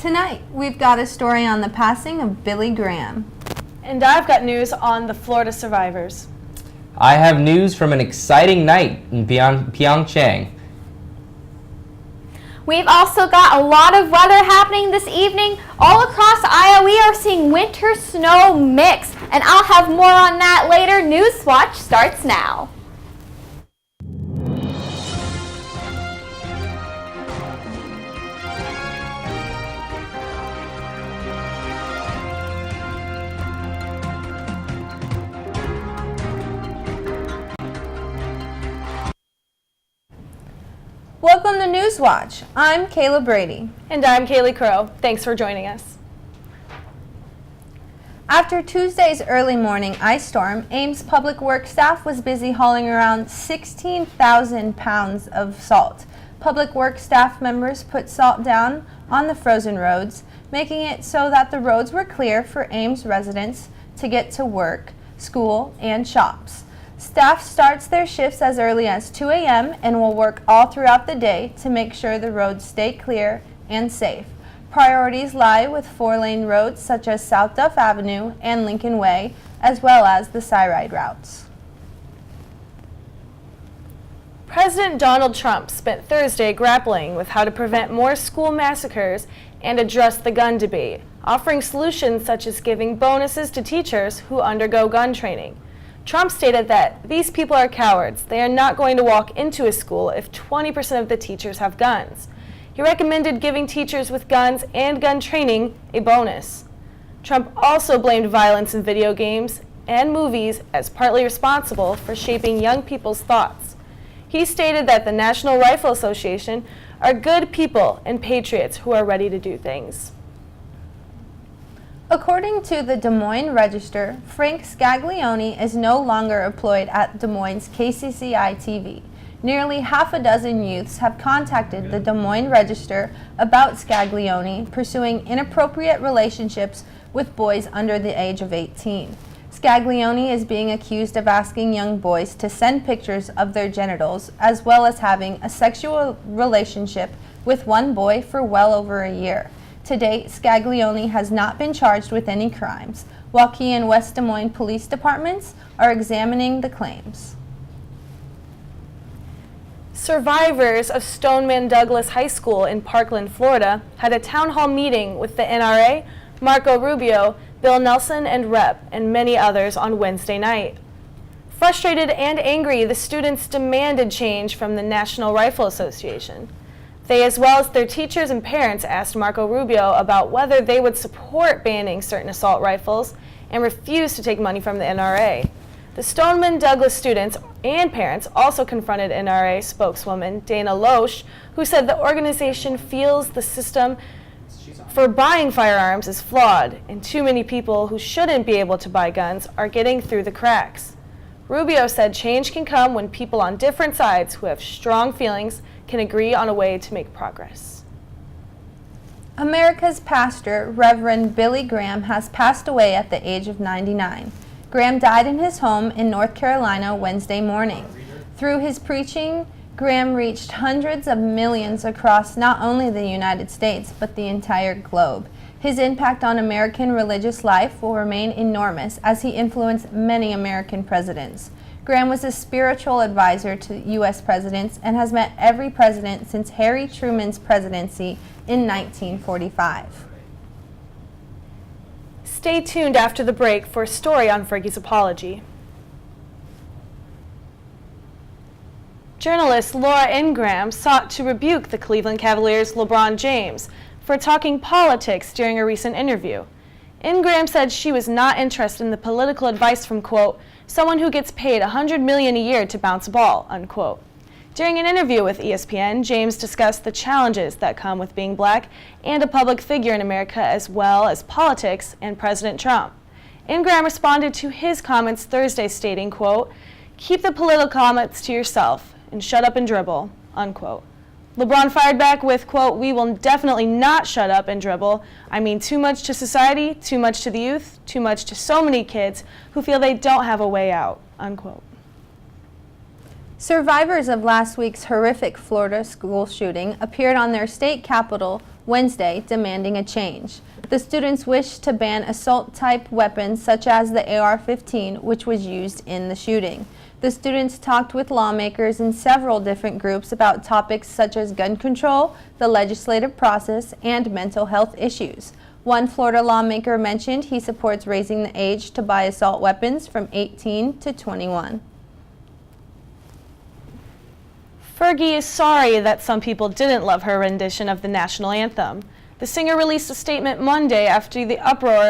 Tonight, we've got a story on the passing of Billy Graham. And I've got news on the Florida survivors. I have news from an exciting night in Pyeongchang. We've also got a lot of weather happening this evening. All across Iowa, we are seeing winter snow mix. And I'll have more on that later. Newswatch starts now. Welcome to Newswatch. I'm Kayla Brady. And I'm Kaylee Crow. Thanks for joining us. After Tuesday's early morning ice storm, Ames Public Works staff was busy hauling around 16,000 pounds of salt. Public Works staff members put salt down on the frozen roads, making it so that the roads were clear for Ames residents to get to work, school, and shops. Staff starts their shifts as early as 2 a.m. and will work all throughout the day to make sure the roads stay clear and safe. Priorities lie with four-lane roads such as South Duff Avenue and Lincoln Way, as well as the Syride routes. President Donald Trump spent Thursday grappling with how to prevent more school massacres and address the gun debate, offering solutions such as giving bonuses to teachers who undergo gun training. Trump stated that these people are cowards. They are not going to walk into a school if 20% of the teachers have guns. He recommended giving teachers with guns and gun training a bonus. Trump also blamed violence in video games and movies as partly responsible for shaping young people's thoughts. He stated that the National Rifle Association are good people and patriots who are ready to do things. According to the Des Moines Register, Frank Scaglione is no longer employed at Des Moines KCCI-TV. Nearly half a dozen youths have contacted the Des Moines Register about Scaglione pursuing inappropriate relationships with boys under the age of 18. Scaglione is being accused of asking young boys to send pictures of their genitals, as well as having a sexual relationship with one boy for well over a year. To date, Scaglione has not been charged with any crimes. Waukee and West Des Moines police departments are examining the claims. Survivors of Stoneman Douglas High School in Parkland, Florida, had a town hall meeting with the NRA, Marco Rubio, Bill Nelson and Rep, and many others on Wednesday night. Frustrated and angry, the students demanded change from the National Rifle Association. They, as well as their teachers and parents, asked Marco Rubio about whether they would support banning certain assault rifles and refused to take money from the NRA. The Stoneman Douglas students and parents also confronted NRA spokeswoman Dana Loesch, who said the organization feels the system for buying firearms is flawed and too many people who shouldn't be able to buy guns are getting through the cracks. Rubio said change can come when people on different sides who have strong feelings can agree on a way to make progress. America's pastor, Reverend Billy Graham, has passed away at the age of 99. Graham died in his home in North Carolina Wednesday morning. Through his preaching, Graham reached hundreds of millions across not only the United States, but the entire globe. His impact on American religious life will remain enormous as he influenced many American presidents. Graham was a spiritual advisor to U.S. presidents and has met every president since Harry Truman's presidency in 1945. Stay tuned after the break for a story on Fergie's apology. Journalist Laura Ingram sought to rebuke the Cleveland Cavaliers' LeBron James for talking politics during a recent interview. Ingram said she was not interested in the political advice from, quote, someone who gets paid $100 million a year to bounce a ball, unquote. During an interview with ESPN, James discussed the challenges that come with being black and a public figure in America, as well as politics and President Trump. Ingram responded to his comments Thursday stating, quote, keep the political comments to yourself and shut up and dribble, unquote. LeBron fired back with, quote, we will definitely not shut up and dribble. I mean too much to society, too much to the youth, too much to so many kids who feel they don't have a way out, unquote. Survivors of last week's horrific Florida school shooting appeared on their state capitol Wednesday, demanding a change. The students wished to ban assault-type weapons such as the AR-15, which was used in the shooting. The students talked with lawmakers in several different groups about topics such as gun control, the legislative process, and mental health issues. One Florida lawmaker mentioned he supports raising the age to buy assault weapons from 18 to 21. Fergie is sorry that some people didn't love her rendition of the national anthem. The singer released a statement Monday after the uproar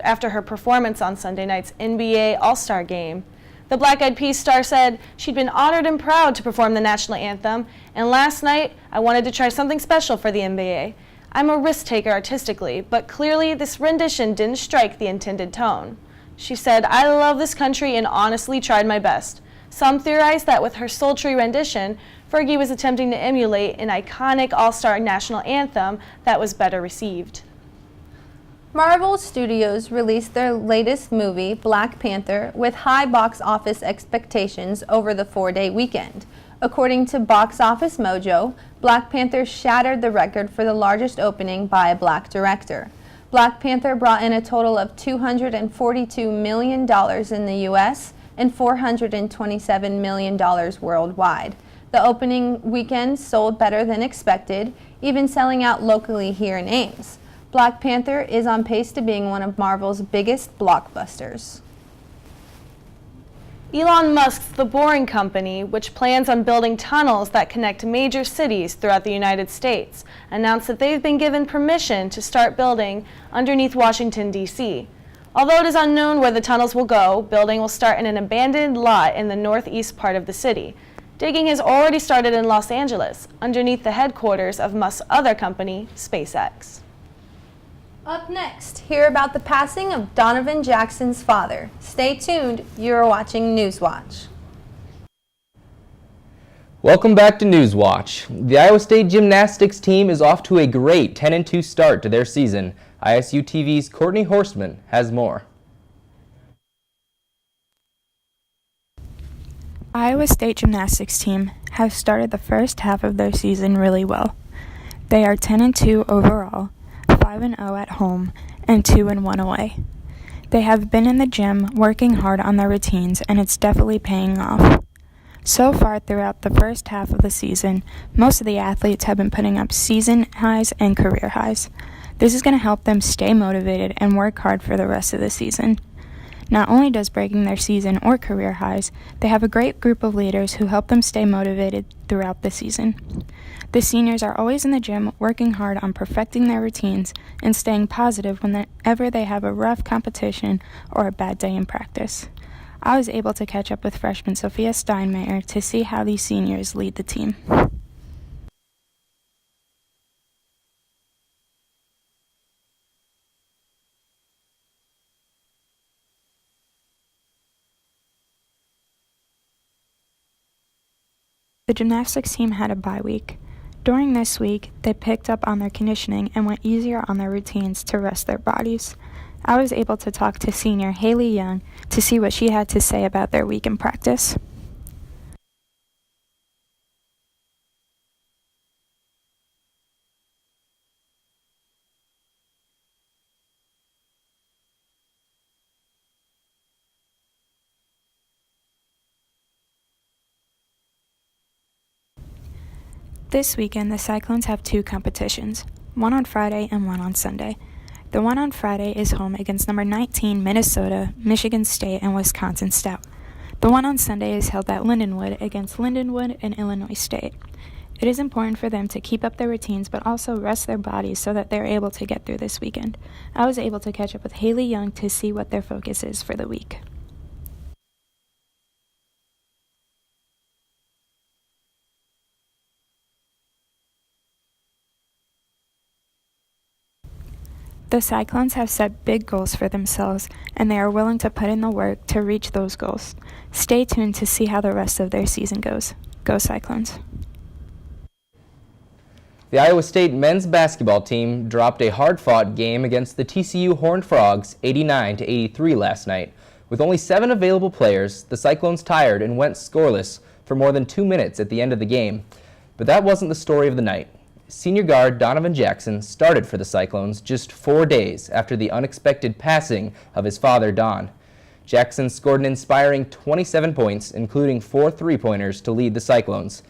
after her performance on Sunday night's NBA All-Star Game. The Black Eyed Peas star said she'd been honored and proud to perform the national anthem, and last night I wanted to try something special for the NBA. I'm a risk taker artistically, but clearly this rendition didn't strike the intended tone. She said, I love this country and honestly tried my best. Some theorize that with her sultry rendition, Fergie was attempting to emulate an iconic all-star national anthem that was better received. Marvel Studios released their latest movie, Black Panther, with high box office expectations over the 4-day weekend. According to Box Office Mojo, Black Panther shattered the record for the largest opening by a black director. Black Panther brought in a total of $242 million in the U.S. and $427 million worldwide. The opening weekend sold better than expected, even selling out locally here in Ames. Black Panther is on pace to being one of Marvel's biggest blockbusters. Elon Musk's The Boring Company, which plans on building tunnels that connect major cities throughout the United States, announced that they've been given permission to start building underneath Washington, D.C. Although it is unknown where the tunnels will go, building will start in an abandoned lot in the northeast part of the city. Digging has already started in Los Angeles, underneath the headquarters of Musk's other company, SpaceX. Up next, hear about the passing of Donovan Jackson's father. Stay tuned, you're watching Newswatch. Welcome back to Newswatch. The Iowa State gymnastics team is off to a great 10-2 start to their season. ISU TV's Courtney Horstman has more. Iowa State gymnastics team have started the first half of their season really well. They are 10-2 overall, 5-0 at home, and 2-1 away. They have been in the gym working hard on their routines, and it's definitely paying off. So far throughout the first half of the season, most of the athletes have been putting up season highs and career highs. This is going to help them stay motivated and work hard for the rest of the season. Not only does breaking their season or career highs, they have a great group of leaders who help them stay motivated throughout the season. The seniors are always in the gym working hard on perfecting their routines and staying positive whenever they have a rough competition or a bad day in practice. I was able to catch up with freshman Sophia Steinmeier to see how these seniors lead the team. The gymnastics team had a bye week. During this week, they picked up on their conditioning and went easier on their routines to rest their bodies. I was able to talk to senior Haley Young to see what she had to say about their week in practice. This weekend, the Cyclones have two competitions, one on Friday and one on Sunday. The one on Friday is home against number 19 Minnesota, Michigan State, and Wisconsin Stout. The one on Sunday is held at Lindenwood against Lindenwood and Illinois State. It is important for them to keep up their routines but also rest their bodies so that they're able to get through this weekend. I was able to catch up with Haley Young to see what their focus is for the week. The Cyclones have set big goals for themselves, and they are willing to put in the work to reach those goals. Stay tuned to see how the rest of their season goes. Go Cyclones! The Iowa State men's basketball team dropped a hard-fought game against the TCU Horned Frogs 89-83 last night. With only 7 available players, the Cyclones tired and went scoreless for more than 2 minutes at the end of the game. But that wasn't the story of the night. senior guard Donovan Jackson started for the Cyclones just 4 days after the unexpected passing of his father, Don. Jackson scored an inspiring 27 points, including 4 three-pointers to lead the Cyclones.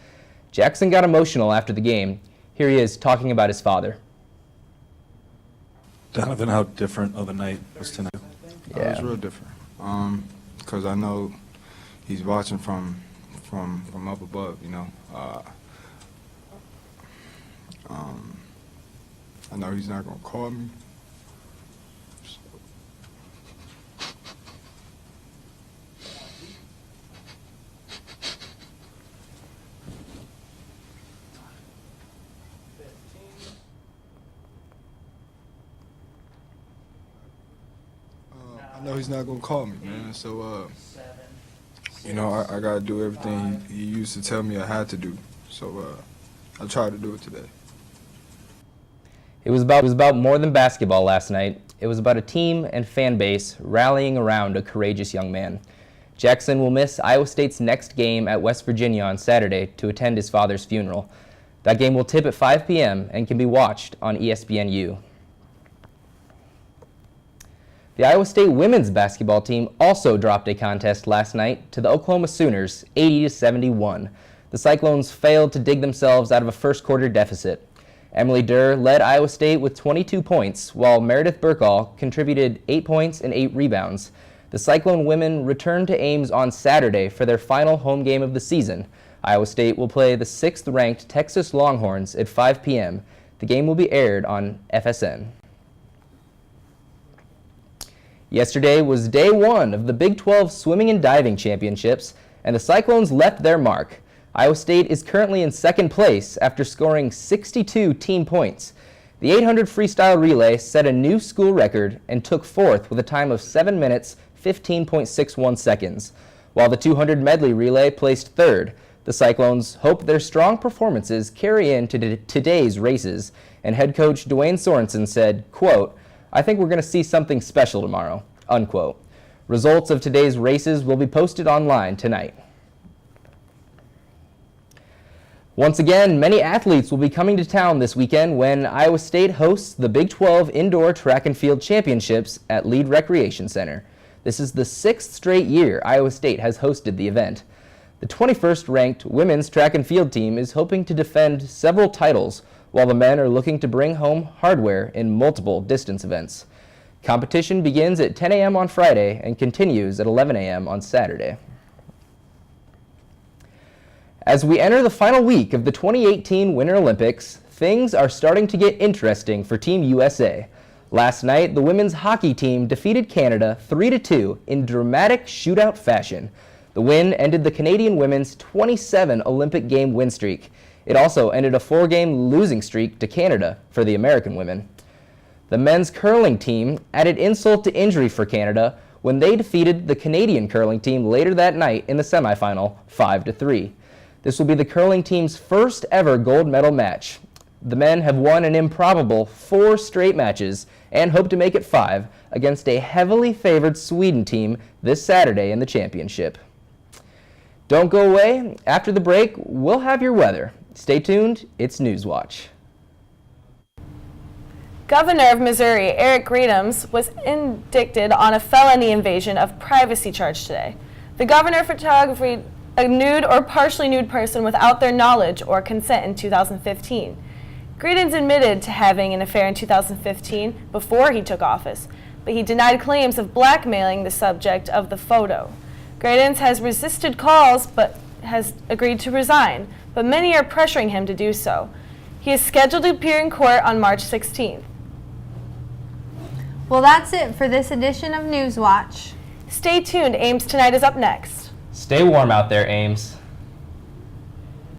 Jackson got emotional after the game. Here he is talking about his father. Donovan, how different of a night was tonight? Yeah. It was real different. Because I know he's watching from up above, you know. I know he's not going to call me. I know he's not going to call me, man. So, you know, I got to do everything he used to tell me I had to do. So, I tried to do it today. It was about more than basketball last night. It was about a team and fan base rallying around a courageous young man. Jackson will miss Iowa State's next game at West Virginia on Saturday to attend his father's funeral. That game will tip at 5 p.m. and can be watched on ESPNU. The Iowa State women's basketball team also dropped a contest last night to the Oklahoma Sooners, 80-71. The Cyclones failed to dig themselves out of a first-quarter deficit. Emily Durr led Iowa State with 22 points, while Meredith Burkall contributed 8 points and 8 rebounds. The Cyclone women returned to Ames on Saturday for their final home game of the season. Iowa State will play the 6th-ranked Texas Longhorns at 5 p.m. The game will be aired on FSN. Yesterday was day 1 of the Big 12 Swimming and Diving Championships, and the Cyclones left their mark. Iowa State is currently in 2nd place after scoring 62 team points. The 800 freestyle relay set a new school record and took 4th with a time of 7 minutes, 15.61 seconds. While the 200 medley relay placed 3rd, the Cyclones hope their strong performances carry into today's races, and head coach Dwayne Sorensen said, quote, "I think we're going to see something special tomorrow," unquote. Results of today's races will be posted online tonight. Once again, many athletes will be coming to town this weekend when Iowa State hosts the Big 12 Indoor Track and Field Championships at Lead Recreation Center. This is the 6th straight year Iowa State has hosted the event. The 21st ranked women's track and field team is hoping to defend several titles, while the men are looking to bring home hardware in multiple distance events. Competition begins at 10 a.m. on Friday and continues at 11 a.m. on Saturday. As we enter the final week of the 2018 Winter Olympics, things are starting to get interesting for Team USA. Last night, the women's hockey team defeated Canada 3-2 in dramatic shootout fashion. The win ended the Canadian women's 27 Olympic game win streak. It also ended a 4-game losing streak to Canada for the American women. The men's curling team added insult to injury for Canada when they defeated the Canadian curling team later that night in the semifinal 5-3. This will be the curling team's first ever gold medal match. The men have won an improbable 4 straight matches and hope to make it 5 against a heavily favored Sweden team this Saturday in the championship. Don't go away. After the break, we'll have your weather. Stay tuned. It's Newswatch. Governor of Missouri, Eric Greitens, was indicted on a felony invasion of privacy charge today. The governor photographed a nude or partially nude person without their knowledge or consent in 2015. Greitens admitted to having an affair in 2015 before he took office, but he denied claims of blackmailing the subject of the photo. Greitens has resisted calls but has agreed to resign, but many are pressuring him to do so. He is scheduled to appear in court on March 16th. Well, that's it for this edition of Newswatch. Stay tuned. Ames Tonight is up next. Stay warm out there, Ames.